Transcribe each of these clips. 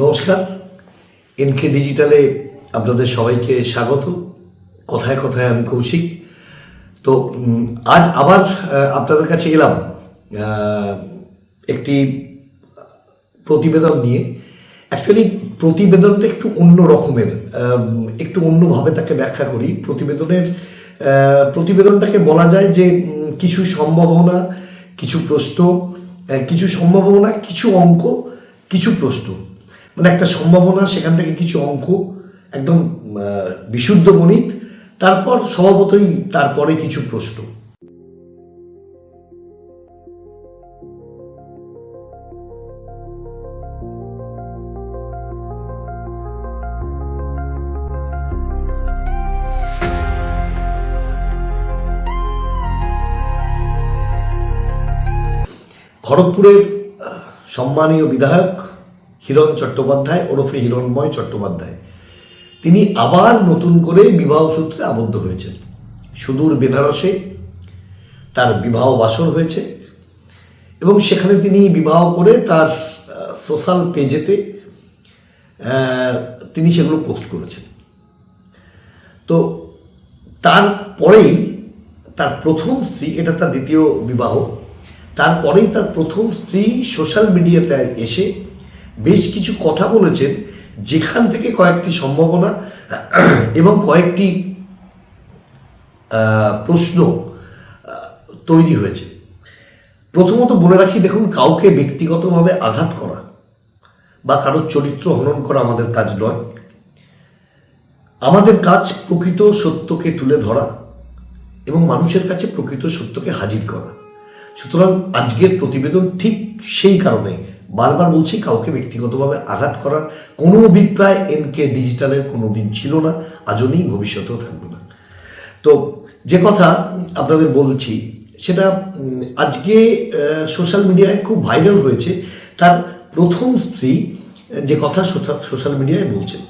নমস্কার, এনকে ডিজিটালে আপনাদের সবাইকে স্বাগত। কথায় কথায় আমি কৌশিক। তো আজ আবার আপনাদের কাছে এলাম একটি প্রতিবেদন নিয়ে। অ্যাকচুয়ালি প্রতিবেদনটা একটু অন্য রকমের, একটু অন্যভাবে তাকে ব্যাখ্যা করি। প্রতিবেদনটাকে বলা যায় যে কিছু সম্ভাবনা, কিছু প্রশ্ন, কিছু সম্ভাবনা, কিছু অঙ্ক, কিছু প্রশ্ন। মানে একটা সম্ভাবনা, সেখান থেকে কিছু অঙ্ক, একদম বিশুদ্ধ গণিত, তারপর স্বভাবতই তারপরে কিছু প্রশ্ন। খড়গপুরের সম্মানীয় বিধায়ক হিরণ চট্টোপাধ্যায় ওরফে হিরণময় চট্টোপাধ্যায়, তিনি আবার নতুন করে বিবাহ সূত্রে আবদ্ধ হয়েছেন। সুদূর বেনারসে তার বিবাহ বাসর হয়েছে এবং সেখানে তিনি বিবাহ করে তার সোশ্যাল পেজেতে তিনি সেগুলো পোস্ট করেছেন। তো তারপরেই তার প্রথম স্ত্রী, এটা তার দ্বিতীয় বিবাহ, তারপরেই তার প্রথম স্ত্রী সোশ্যাল মিডিয়াতে এসে বেশ কিছু কথা বলেছেন, যেখান থেকে কয়েকটি সম্ভাবনা এবং কয়েকটি প্রশ্ন তৈরি হয়েছে। প্রথমত বলে রাখি, দেখুন, কাউকে ব্যক্তিগতভাবে আঘাত করা বা কারোর চরিত্র হনন করা আমাদের কাজ নয়। আমাদের কাজ প্রকৃত সত্যকে তুলে ধরা এবং মানুষের কাছে প্রকৃত সত্যকে হাজির করা। সুতরাং আজকের প্রতিবেদন ঠিক সেই কারণে, বারবার বলছি, কাউকে ব্যক্তিগতভাবে আঘাত করার কোনো অভিপ্রায় এনকে ডিজিটালের কোনো দিন ছিল না, আজও নেই, ভবিষ্যতেও থাকবে না। তো যে কথা আপনাদের বলছি, সেটা আজকে সোশ্যাল মিডিয়ায় খুব ভাইরাল হয়েছে। তার প্রথম স্ত্রী যে কথা সোশ্যাল মিডিয়ায় বলছেন,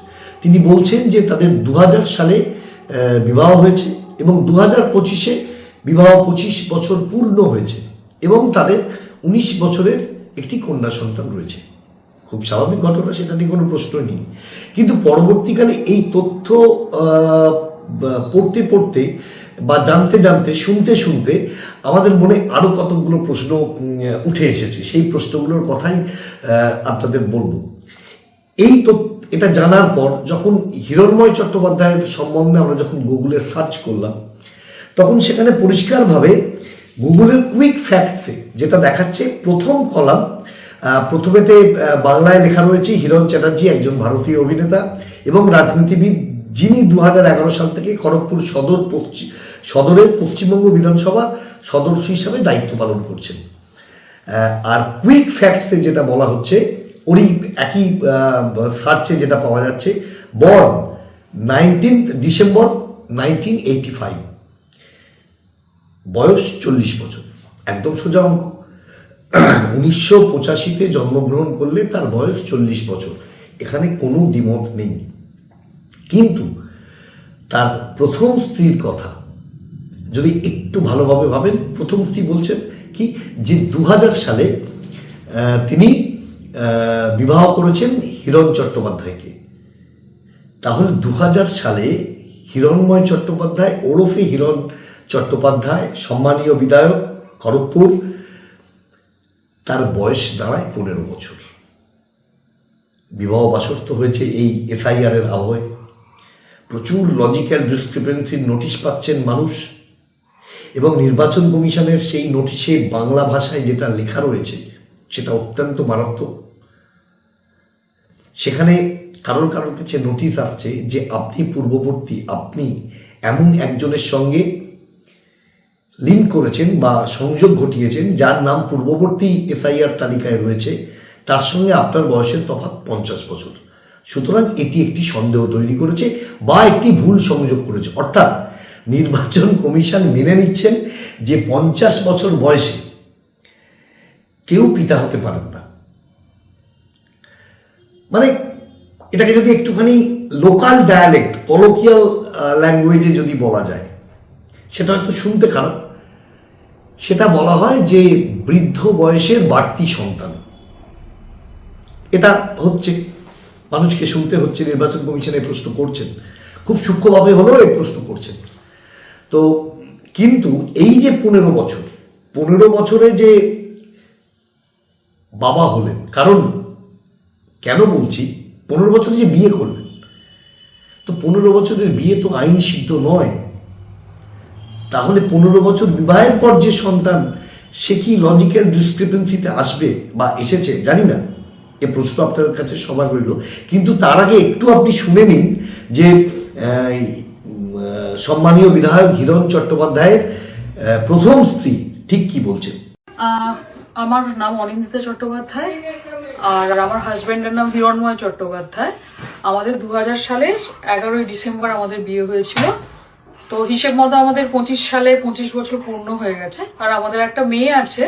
তিনি বলছেন যে তাদের 2000 সালে বিবাহ হয়েছে এবং 2025-এ বিবাহ 25 বছর পূর্ণ হয়েছে এবং তাদের 19 বছরের একটি কন্যা সন্তান রয়েছে। খুব স্বাভাবিক ঘটনা, সেটা নিয়ে কোনো প্রশ্নই নেই। কিন্তু পরবর্তীকালে এই তথ্য পড়তে পড়তে বা জানতে জানতে, শুনতে শুনতে আমাদের মনে আরও কতগুলো প্রশ্ন উঠে এসেছে। সেই প্রশ্নগুলোর কথাই আপনাদের বলবো। এটা জানার পর যখন হিরণময় চট্টোপাধ্যায়ের সম্বন্ধে আমরা যখন গুগলে সার্চ করলাম, তখন সেখানে পরিষ্কারভাবে গুগলের কুইক ফ্যাক্টসে যেটা দেখাচ্ছে, প্রথম কলাম, প্রথমেতে বাংলায় লেখা রয়েছে, হিরণ চ্যাটার্জি একজন ভারতীয় অভিনেতা এবং রাজনীতিবিদ, যিনি 2011 সাল থেকে খড়গপুর সদরের পশ্চিমবঙ্গ বিধানসভা সদস্য হিসাবে দায়িত্ব পালন করছেন। আর কুইক ফ্যাক্টসে যেটা বলা হচ্ছে, ওরই একই সার্চে যেটা পাওয়া যাচ্ছে, বর্ন 19 ডিসেম্বর 1985, বয়স 40 বছর। একদম সোজা অঙ্ক। 1985-তে জন্মগ্রহণ করলে তার বয়স 40 বছর, এখানে কোনো দ্বিমত নেই। কিন্তু তার প্রথম স্ত্রীর কথা যদি একটু ভালোভাবে ভাবেন, প্রথম স্ত্রী বলছেন কি, যে 2000 সালে তিনি বিবাহ করেছেন হিরণ চট্টোপাধ্যায়কে। তাহলে 2000 সালে হিরণময় চট্টোপাধ্যায় ওরফে হিরণ চট্টোপাধ্যায়, সম্মানীয় বিধায়ক খড়গপুর, তার বয়স দাঁড়ায় 15 বছর। বিবাহ বাসর তো হয়েছে এই এফআইআরের আবহে। প্রচুর লজিক্যাল ডিসক্রিপেন্সির নোটিশ পাচ্ছেন মানুষ এবং নির্বাচন কমিশনের সেই নোটিশে বাংলা ভাষায় যেটা লেখা রয়েছে সেটা অত্যন্ত মারাত্মক। সেখানে কারোর কাছে নোটিশ আসছে যে আপনি পূর্ববর্তী, আপনি এমন একজনের সঙ্গে লিঙ্ক করেছেন বা সংযোগ ঘটিয়েছেন যার নাম পূর্ববর্তী এফআইআর তালিকায় রয়েছে, তার সঙ্গে আপনার বয়সের তফাৎ 50 বছর। সুতরাং এটি একটি সন্দেহ তৈরি করেছে বা একটি ভুল সংযোগ করেছে। অর্থাৎ নির্বাচন কমিশন মেনে নিচ্ছেন যে 50 বছর বয়সে কেউ পিতা হতে পারেন না। মানে এটাকে যদি একটুখানি লোকাল ডায়ালেক্ট, কলোকিয়াল ল্যাঙ্গুয়েজে যদি বলা যায়, সেটা হয়তো শুনতে খারাপ, সেটা বলা হয় যে বৃদ্ধ বয়সের বাড়তি সন্তান। এটা হচ্ছে মানুষকে শুনতে হচ্ছে, নির্বাচন কমিশনে প্রশ্ন করছেন, খুব সূক্ষ্মভাবে হলেও এই প্রশ্ন করছেন। তো কিন্তু এই যে 15 বছরে যে বাবা হলেন, কারণ কেন বলছি 15 বছরে যে বিয়ে করলেন, তো 15 বছরের বিয়ে তো আইন সিদ্ধ নয়। তাহলে 15 বছর বিবাহের পর যে সন্তান, সে কি লজিক্যাল ডিসক্রিপেন্সিতে আসবে বা এসেছে জানি না, এ প্রশ্ন আপনাদের কাছে সবার রইল। কিন্তু তার আগে একটু আপনি শুনে নিন যে সম্মানীয় বিধায়ক হিরণ চট্টোপাধ্যায়ের প্রথম স্ত্রী ঠিক কি বলছেন। আমার নাম অনিন্দিতা চট্টোপাধ্যায় আর আমার হাজবেন্ডের নাম হিরণময় চট্টোপাধ্যায়। আমাদের 2000 সালের 11ই ডিসেম্বর আমাদের বিয়ে হয়েছিল। তো হিসেব মতো আমাদের 25 সালে 25 বছর পূর্ণ হয়ে গেছে। আর আমাদের একটা মেয়ে আছে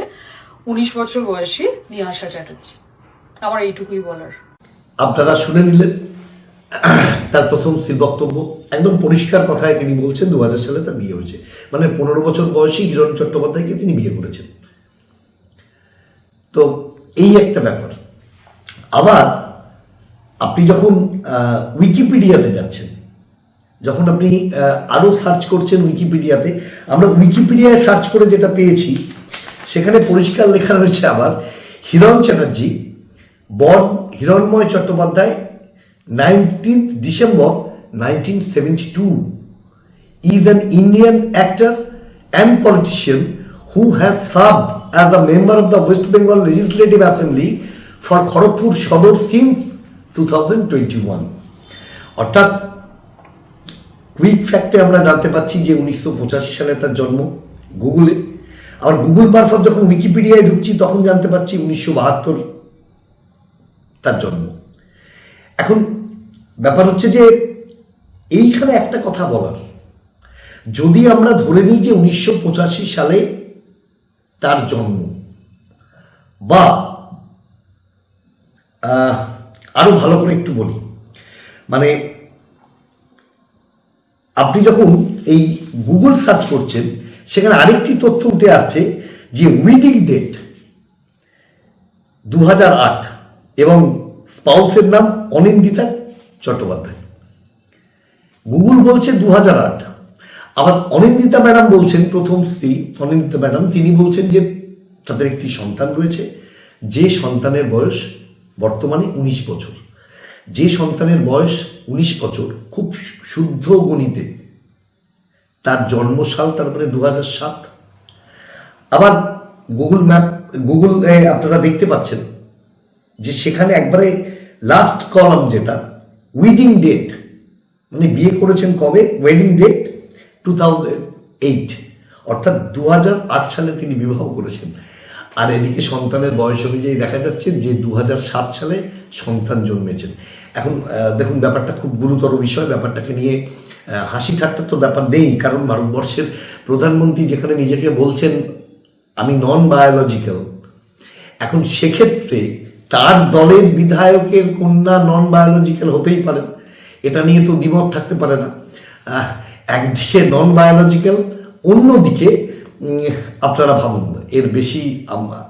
19 বছর বয়সী, নিহাসা চ্যাটার্জি। আমার এইটুকুই বলার। আপনারা শুনে নিলেন তার প্রথম স্ত্রীর বক্তব্য। একদম পরিষ্কার কথায় তিনি বলছেন 2000 সালে তার বিয়ে হয়েছে, মানে 15 বছর বয়সী হিরণ চট্টোপাধ্যায়কে তিনি বিয়ে করেছেন। তো এই একটা ব্যাপার। আবার আপনি যখন উইকিপিডিয়াতে যাচ্ছেন, যখন আপনি আরও সার্চ করছেন উইকিপিডিয়াতে, আমরা উইকিপিডিয়ায় সার্চ করে যেটা পেয়েছি সেখানে পরিষ্কার লেখা রয়েছে আবার Hiran Chatterjee born Hiranmoy Chattopadhyay 19th December 1972 is an Indian actor and politician who has served as a member of the West Bengal Legislative Assembly for Kharagpur Shodor since 2021. অর্থাৎ কুইক ফ্যাক্টে আমরা জানতে পাচ্ছি যে 1985 সালে তার জন্ম গুগলে। আবার গুগল মারফত যখন উইকিপিডিয়ায় ঢুকছি তখন জানতে পাচ্ছি 1972 তার জন্ম। এখন ব্যাপার হচ্ছে যে এইখানে একটা কথা বলার, যদি আমরা ধরে নিই যে 1985 সালে তার জন্ম, বা আরো ভালো করে একটু বলি, মানে আপনি যখন এই গুগল সার্চ করছেন সেখানে আরেকটি তথ্য উঠে আসছে যে উইডিং ডেট 2008 এবং স্পাউসের নাম অনিন্দিতা চট্টোপাধ্যায়। গুগল বলছে 2008, আবার অনিন্দিতা ম্যাডাম বলছেন, প্রথম স্ত্রী অনিন্দিতা ম্যাডাম, তিনি বলছেন যে তাদের একটি সন্তান রয়েছে, যে সন্তানের বয়স বর্তমানে 19 বছর। যে সন্তানের বয়স 19 বছর, খুব শুদ্ধ গণিতে তার জন্মসাল তারপরে 2007। আবার গুগল আপনারা দেখতে পাচ্ছেন যে সেখানে একবারে লাস্ট কলাম যেটা উইডিং ডেট, মানে বিয়ে করেছেন কবে, ওয়েডিং ডেট 2008, অর্থাৎ 2008 সালে তিনি বিবাহ করেছেন। আর এদিকে সন্তানের বয়স অনুযায়ী দেখা যাচ্ছে যে 2007 সালে সন্তান জন্মেছেন। এখন দেখুন, ব্যাপারটা খুব গুরুতর বিষয়। ব্যাপারটাকে নিয়ে হাসি ঠাট্টার তো ব্যাপার নেই, কারণ ভারতবর্ষের প্রধানমন্ত্রী যেখানে নিজেকে বলছেন আমি নন বায়োলজিক্যাল, এখন সেক্ষেত্রে তার দলের বিধায়কের কন্যা নন বায়োলজিক্যাল হতেই পারেন, এটা নিয়ে তো দ্বিমত থাকতে পারে না। একদিকে নন বায়োলজিক্যাল, অন্যদিকে আপনারা ভাবুন, এর বেশি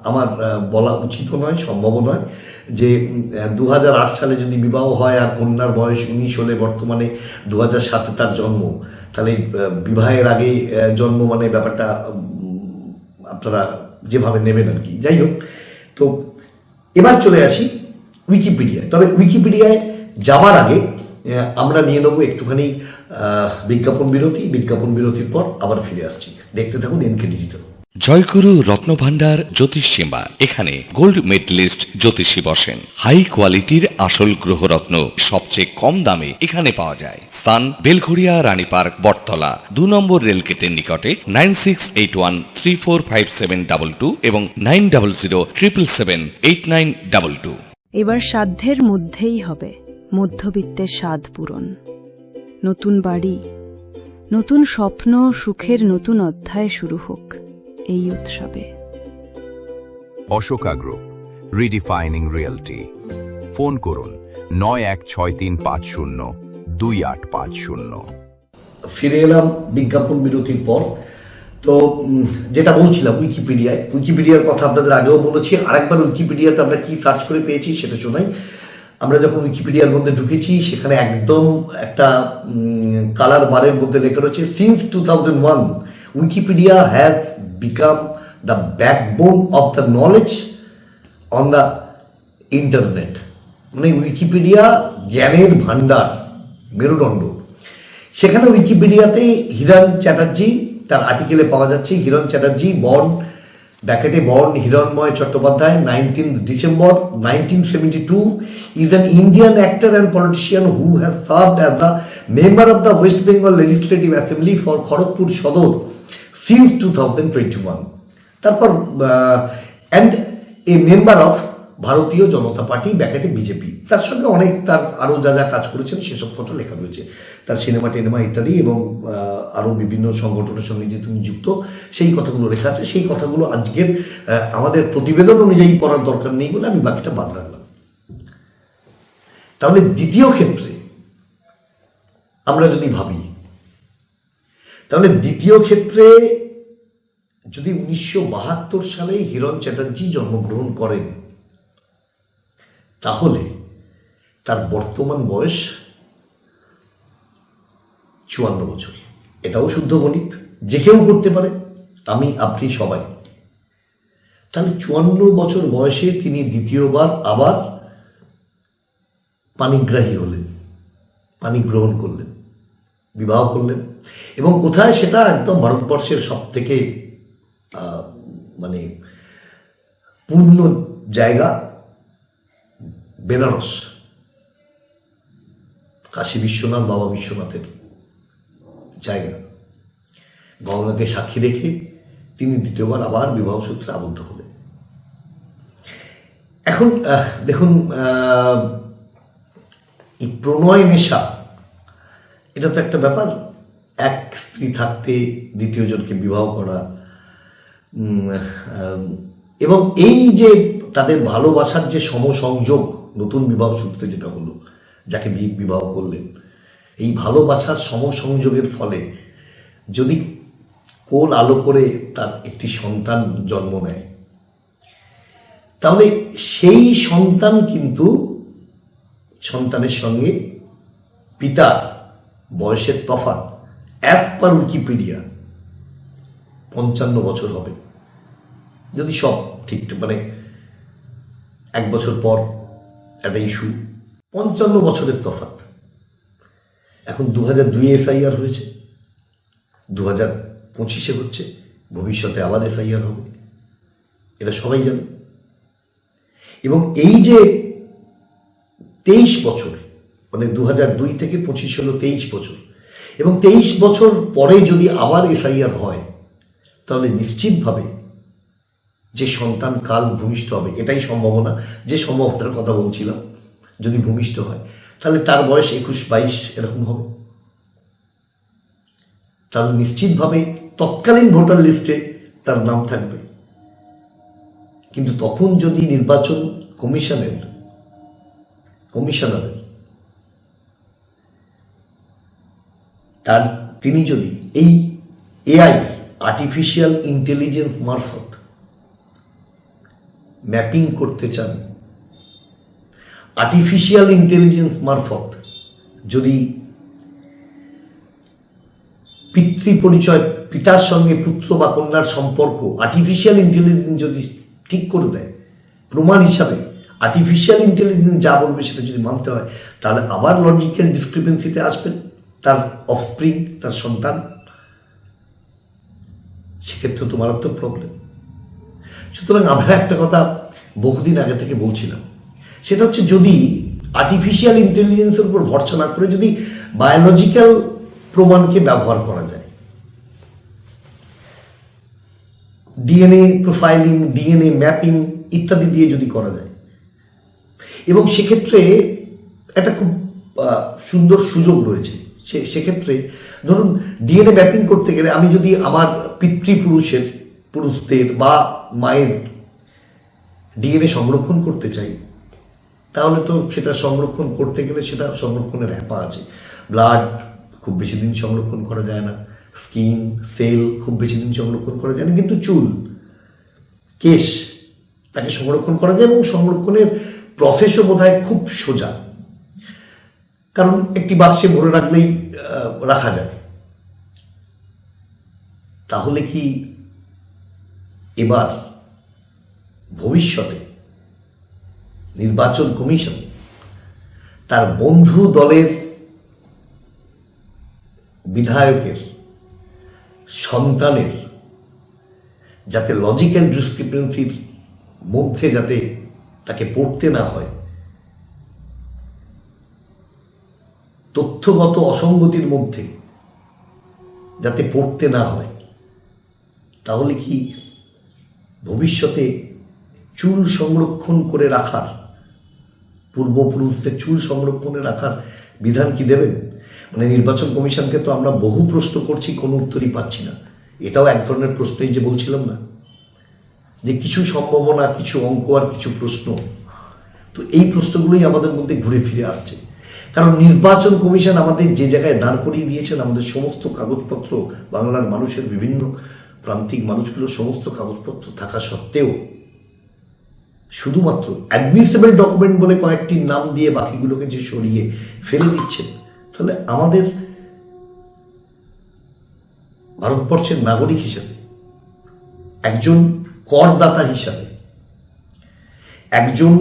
আমার বলা উচিত নয়, সম্ভব নয় যে 2008 সালে যদি বিবাহ হয় আর কন্যার বয়স 19 হলে বর্তমানে 2007 তার জন্ম, তাহলে বিবাহের আগে জন্ম, মানে ব্যাপারটা আপনারা যেভাবে নেবেন আর কি। যাই হোক, তো এবার চলে আসি উইকিপিডিয়ায়। তবে উইকিপিডিয়ায় যাবার আগে আমরা নিয়ে নেবো একটুখানি বিজ্ঞাপন বিরতি। বিজ্ঞাপন বিরতির পর আবার ফিরে আসছি, দেখতে থাকুন এনকে ডিজিটাল। জয়গুরু রত্নভান্ডার জ্যোতিষ চেম্বার, এখানে গোল্ড মেডেলিস্ট জ্যোতিষী বসেন। হাই কোয়ালিটির আসল গ্রহরত্ন সবচেয়ে কম দামে এখানে পাওয়া যায়। স্থান বেলঘড়িয়া রানী পার্ক, বটতলা, 2 নম্বর রেলগেটের নিকটে। 9681345722 এবং 9007778922। এবার সাধ্যের মধ্যেই হবে মধ্যবিত্তের স্বাদ পূরণ। নতুন বাড়ি, নতুন স্বপ্ন, সুখের নতুন অধ্যায় শুরু হোক এই উৎসবে। Ashoka group, রিডিফাইনিং realty. ফোন করুন 9163502850। ফিরে এলাম বিজ্ঞাপন বিরতির পর। তো যেটা বলছিলাম, উইকিপিডিয়ার কথা আপনাদের আগেও বলেছি, আরেকবার উইকিপিডিয়াতে আমরা কি সার্চ করে পেয়েছি সেটা শোনাই। আমরা যখন উইকিপিডিয়ার মধ্যে ঢুকেছি সেখানে একদম একটা কালার বারের মধ্যে লেখা রয়েছে since 2001 Wikipedia has become the backbone of the knowledge on the internet. মানে উইকিপিডিয়া জ্ঞানের ভান্ডার, মেরুদণ্ড। সেখানে উইকিপিডিয়াতে হিরণ চ্যাটার্জি, তার আর্টিকেলে পাওয়া যাচ্ছে Hiran Chatterjee born Hiranmoy Chattopadhyay 19th December 1972 is an Indian actor and politician who has served as the member of the West Bengal Legislative Assembly for Kharagpur Sodor since 2021. তারপর and a member of ভারতীয় জনতা party ব্যাকেটে BJP. তার সঙ্গে অনেক তার আরও যা যা কাজ করেছেন সেসব কথা লেখা রয়েছে, তার সিনেমা টিনেমা ইত্যাদি, এবং আরও বিভিন্ন সংগঠনের সঙ্গে যে তুমি যুক্ত সেই কথাগুলো লেখা আছে। সেই কথাগুলো আজকের আমাদের প্রতিবেদন অনুযায়ী পড়ার দরকার নেই বলে আমি বাকিটা বাদ রাখলাম। তাহলে দ্বিতীয় ক্ষেত্রে আমরা যদি ভাবি, তাহলে দ্বিতীয় ক্ষেত্রে যদি 1972 সালে হিরণ চ্যাটার্জি জন্মগ্রহণ করেন, তাহলে তার বর্তমান বয়স 54 বছর। এটাও শুদ্ধ গণিত, যে কেউ করতে পারে, আমি আপনি সবাই। তাহলে 54 বছর বয়সে তিনি দ্বিতীয়বার আবার পাণিগ্রাহী হলেন, পানি গ্রহণ করলেন, বিবাহ করলেন। এবং কোথায়? সেটা একদম ভারতবর্ষের সব থেকে মানে পূর্ণ জায়গা, বেনারস, কাশী বিশ্বনাথ, বাবা বিশ্বনাথের জায়গা। গঙ্গাকে সাক্ষী রেখে তিনি দ্বিতীয়বার আবার বিবাহ সূত্রে আবদ্ধ হলেন। এখন দেখুন, এই প্রণয় নেশা, এটা তো একটা ব্যাপার। এক স্ত্রী থাকতে দ্বিতীয় জনকে বিবাহ করা, এবং এই যে তাদের ভালোবাসার যে সমসংযোগ নতুন বিবাহ সূত্রে যেটা হলো, যাকে বিবাহ করলেন, এই ভালোবাসার সমসংযোগের ফলে যদি কোল আলো করে তার একটি সন্তান জন্ম নেয়, তাহলে সেই সন্তান কিন্তু সন্তানের সঙ্গে পিতার বয়সের তফাৎ অ্যাজ পার উইকিপিডিয়া 55 বছর হবে। যদি সব ঠিক, মানে 1 বছর পর একটা ইস্যু, 55 বছরের তফাৎ। এখন 2002 এসআইআর হয়েছে, 2025 হচ্ছে, ভবিষ্যতে আবার এসআইআর হবে, এটা সবাই জানে। এবং এই যে 23 বছর, মানে 2002 থেকে 25 হলো 23 বছর, এবং 23 বছর পরে যদি আবার এসআইআর হয়, তাহলে নিশ্চিতভাবে যে সন্তান কাল ভূমিষ্ঠ হবে, এটাই সম্ভাবনা, যে সম্ভাবনার কথা বলছিলাম, যদি ভূমিষ্ঠ হয়, তাহলে তার বয়স 21-22 এরকম হবে। তাহলে নিশ্চিতভাবে তৎকালীন ভোটার লিস্টে তার নাম থাকবে। কিন্তু তখন যদি নির্বাচন কমিশনারের তিনি যদি এই এআই, আর্টিফিশিয়াল ইন্টেলিজেন্স মারফত ম্যাপিং করতে চান, আর্টিফিশিয়াল ইন্টেলিজেন্স মারফত যদি পিতৃ পরিচয়, পিতার সঙ্গে পুত্র বা কন্যার সম্পর্ক আর্টিফিশিয়াল ইন্টেলিজেন্স যদি ঠিক করে দেয়, প্রমাণ হিসাবে আর্টিফিশিয়াল ইন্টেলিজেন্স যা বলবে সেটা যদি মানতে হয়, তাহলে আবার লজিক্যাল ডিসক্রিপেন্সিতে আসবেন তার অফস্প্রিং, তার সন্তান। সেক্ষেত্রে তো মারাত্মক প্রবলেম। সুতরাং আমরা একটা কথা বহুদিন আগে থেকে বলছিলাম, সেটা হচ্ছে যদি আর্টিফিশিয়াল ইন্টেলিজেন্সের উপর ভরসা না করে যদি বায়োলজিক্যাল প্রমাণকে ব্যবহার করা যায়, ডিএনএ প্রোফাইলিং, ডিএনএ ম্যাপিং ইত্যাদি দিয়ে যদি করা যায়, এবং সেক্ষেত্রে একটা খুব সুন্দর সুযোগ রয়েছে। সেক্ষেত্রে ধরুন ডিএনএ ম্যাপিং করতে গেলে আমি যদি আমার পুরুষদের বা মায়ের ডিএনএ সংরক্ষণ করতে চাই, তাহলে তো সেটা সংরক্ষণ করতে গেলে সেটা সংরক্ষণের হ্যাপা আছে। ব্লাড খুব বেশি দিন সংরক্ষণ করা যায় না, স্কিন সেল খুব বেশি দিন সংরক্ষণ করা যায় না, কিন্তু চুল, কেশ তাকে সংরক্ষণ করা যায়, এবং সংরক্ষণের প্রসেসও বোধহয় খুব সোজা, কারণ একটি বাক্সে ভরে রাখলেই রাখা যায়। তাহলে কি এবার ভবিষ্যতে নির্বাচন কমিশন তার বন্ধু দলের বিধায়কের সন্তানের যাতে লজিক্যাল ডিসক্রিপেন্সির মধ্যে যাতে তাকে পড়তে না হয়, তথ্যগত অসঙ্গতির মধ্যে যাতে পড়তে না হয়, তাহলে কি ভবিষ্যতে চুল সংরক্ষণ করে রাখার, পূর্বপুরুষদের চুল সংরক্ষণে রাখার বিধান কি দেবেন? মানে নির্বাচন কমিশনকে তো আমরা বহু প্রশ্ন করছি, কোনো উত্তরই পাচ্ছি না। এটাও এক ধরনের প্রশ্নই যে বলছিলাম না, যে কিছু সম্ভাবনা, কিছু অঙ্ক আর কিছু প্রশ্ন, তো এই প্রশ্নগুলোই আমাদের মধ্যে ঘুরে ফিরে আসছে। কারণ নির্বাচন কমিশন আমাদের যে জায়গায় দাঁড় করিয়ে দিয়েছেন, আমাদের সমস্ত কাগজপত্র, বাংলার মানুষের বিভিন্ন প্রান্তিক মানুষগুলোর সমস্ত কাগজপত্র থাকা সত্ত্বেও শুধুমাত্র অ্যাডমিসেবল ডকুমেন্ট বলে কয়েকটি নাম দিয়ে বাকিগুলোকে যে সরিয়ে ফেলে দিচ্ছেন, তাহলে আমাদের ভারতবর্ষের নাগরিক হিসাবে, একজন করদাতা হিসাবে, একজন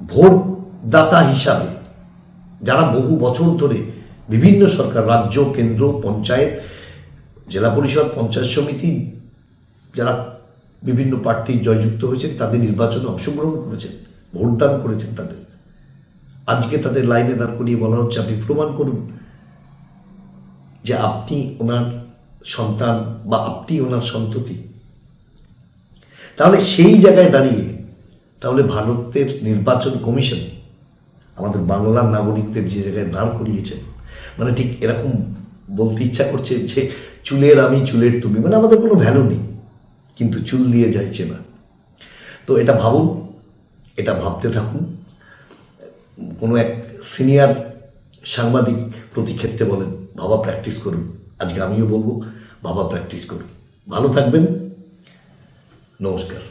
ভোটদাতা হিসাবে, যারা বহু বছর ধরে বিভিন্ন সরকার, রাজ্য, কেন্দ্র, পঞ্চায়েত, জেলা পরিষদ, পঞ্চায়েত সমিতি, যারা বিভিন্ন প্রার্থী জয়যুক্ত হয়েছেন, তাদের নির্বাচনে অংশগ্রহণ করেছেন, ভোটদান করেছেন, তাদের আজকে তাদের লাইনে দাঁড় করিয়ে বলা হচ্ছে আপনি প্রমাণ করুন যে আপনি ওনার সন্তান বা আপনি ওনার সন্ততি। তাহলে সেই জায়গায় দাঁড়িয়ে তাহলে ভারতের নির্বাচন কমিশন আমাদের বাংলার নাগরিকদের যে জায়গায় দাঁড় করিয়েছেন, মানে ঠিক এরকম বলতে ইচ্ছা করছে যে চুলের আমি চুলের তুমি, মানে আমাদের কোনো ভ্যালু নেই, কিন্তু চুল দিয়ে যাইছে না। তো এটা ভাবুন, এটা ভাবতে থাকুন। কোনো এক সিনিয়র সাংবাদিক প্রতি ক্ষেত্রে বলেন ভাবা প্র্যাকটিস করুন, আজকে আমিও বলবো ভাবা প্র্যাকটিস করুন। ভালো থাকবেন, নমস্কার।